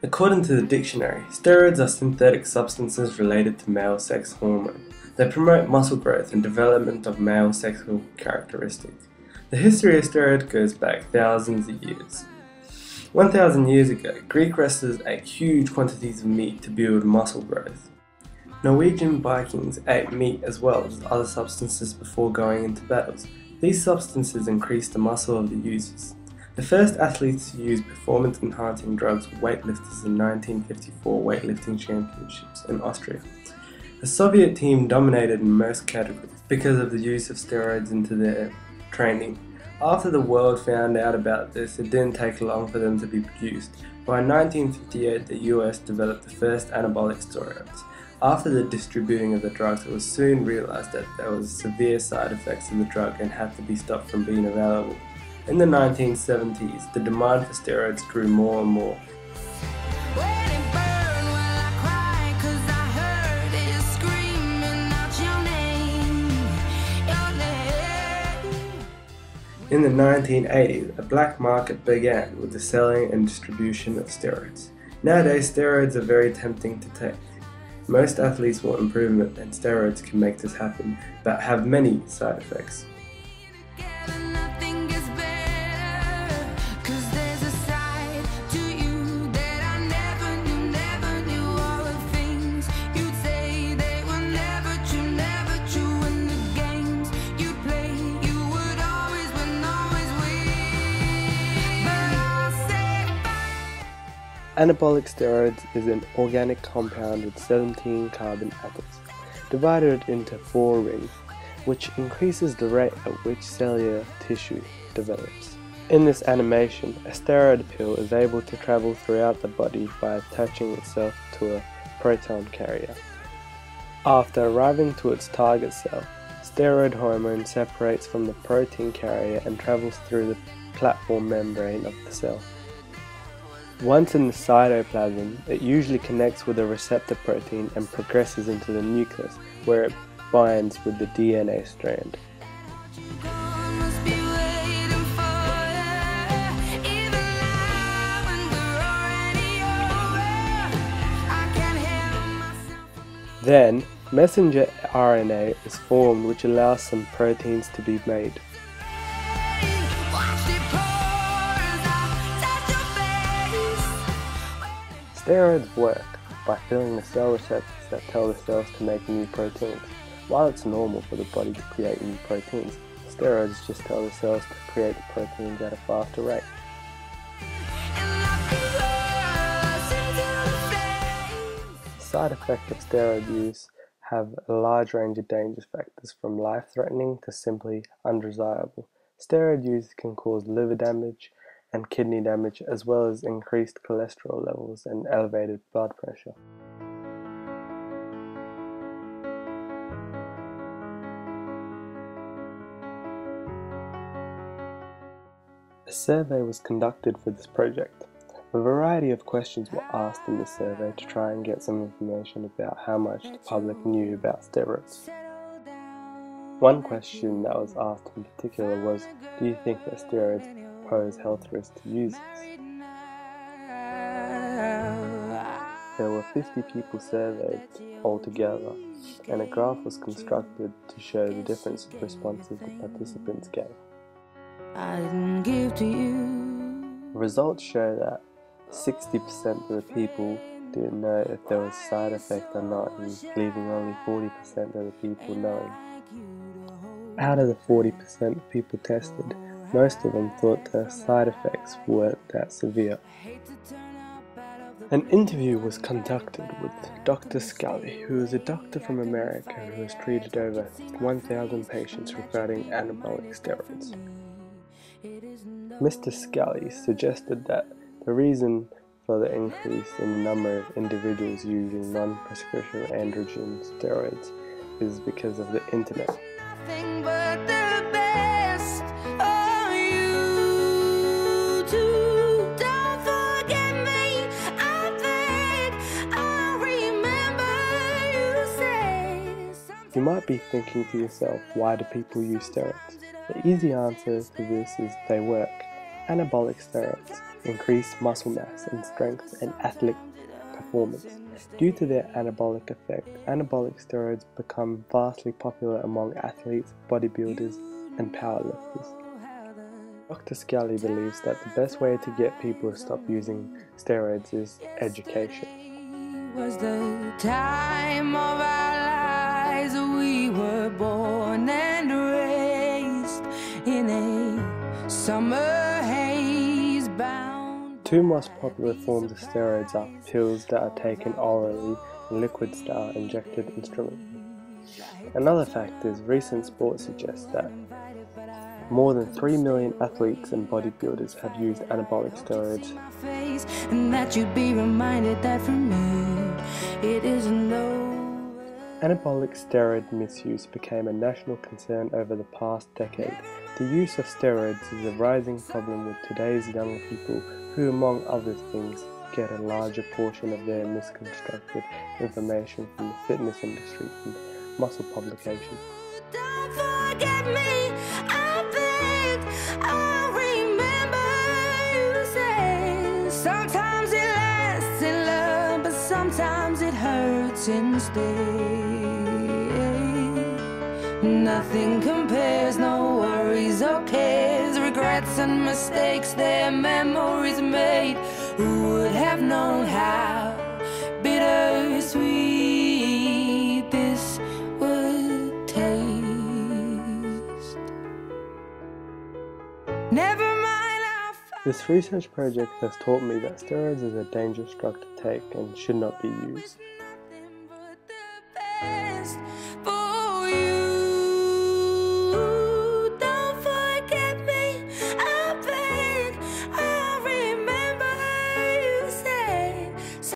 According to the dictionary, steroids are synthetic substances related to male sex hormone. They promote muscle growth and development of male sexual characteristics. The history of steroids goes back thousands of years. 1,000 years ago, Greek wrestlers ate huge quantities of meat to build muscle growth. Norwegian Vikings ate meat as well as other substances before going into battles. These substances increased the muscle of the users. The first athletes to use performance-enhancing drugs were weightlifters in 1954 weightlifting championships in Austria. The Soviet team dominated in most categories because of the use of steroids into their training. After the world found out about this, it didn't take long for them to be produced. By 1958, the US developed the first anabolic steroids. After the distributing of the drugs, it was soon realized that there was severe side effects of the drug and had to be stopped from being available. In the 1970s, the demand for steroids grew more and more. In the 1980s, a black market began with the selling and distribution of steroids. Nowadays, steroids are very tempting to take. Most athletes want improvement, and steroids can make this happen, but have many side effects. Anabolic steroids is an organic compound with 17 carbon atoms, divided into 4 rings, which increases the rate at which cellular tissue develops. In this animation, a steroid pill is able to travel throughout the body by attaching itself to a proton carrier. After arriving to its target cell, steroid hormone separates from the protein carrier and travels through the platform membrane of the cell. Once in the cytoplasm, it usually connects with a receptor protein and progresses into the nucleus, where it binds with the DNA strand. Then, messenger RNA is formed, which allows some proteins to be made. Steroids work by filling the cell receptors that tell the cells to make new proteins. While it's normal for the body to create new proteins, steroids just tell the cells to create the proteins at a faster rate. Side effects of steroid use have a large range of danger factors, from life-threatening to simply undesirable. Steroid use can cause liver damage and kidney damage, as well as increased cholesterol levels and elevated blood pressure. A survey was conducted for this project. A variety of questions were asked in the survey to try and get some information about how much the public knew about steroids. One question that was asked in particular was, do you think that steroids pose health risks to users? There were 50 people surveyed altogether, and a graph was constructed to show the different responses the participants gave. The results show that 60% of the people didn't know if there was a side effect or not, leaving only 40% of the people knowing. Out of the 40% of people tested, most of them thought the side effects weren't that severe. An interview was conducted with Dr. Scully, who is a doctor from America who has treated over 1,000 patients regarding anabolic steroids. Mr. Scully suggested that the reason for the increase in the number of individuals using non-prescription androgen steroids is because of the internet. You might be thinking to yourself, why do people use steroids? The easy answer to this is they work. Anabolic steroids increase muscle mass and strength and athletic performance. Due to their anabolic effect, anabolic steroids become vastly popular among athletes, bodybuilders, and powerlifters. Dr. Scally believes that the best way to get people to stop using steroids is education. Was the time of our lives. We were born and raised in a summer haze bound. Two most popular forms of steroids are pills that are taken orally and liquids that are injected instrumentally. Another fact is recent sports suggest that more than 3 million athletes and bodybuilders have used anabolic steroids. And that you'd be reminded that for me it isn't over. Anabolic steroid misuse became a national concern over the past decade. The use of steroids is a rising problem with today's young people who, among other things, get a larger portion of their misconstructed information from the fitness industry and muscle publications. Don't forget me, I think I remember you saying sometimes it lasts in love, but sometimes it hurts instead. Nothing compares, no worries or cares, regrets and mistakes, their memories made. Who would have known how bittersweet this would taste? Never mind, I'll This research project has taught me that steroids is a dangerous drug to take and should not be used.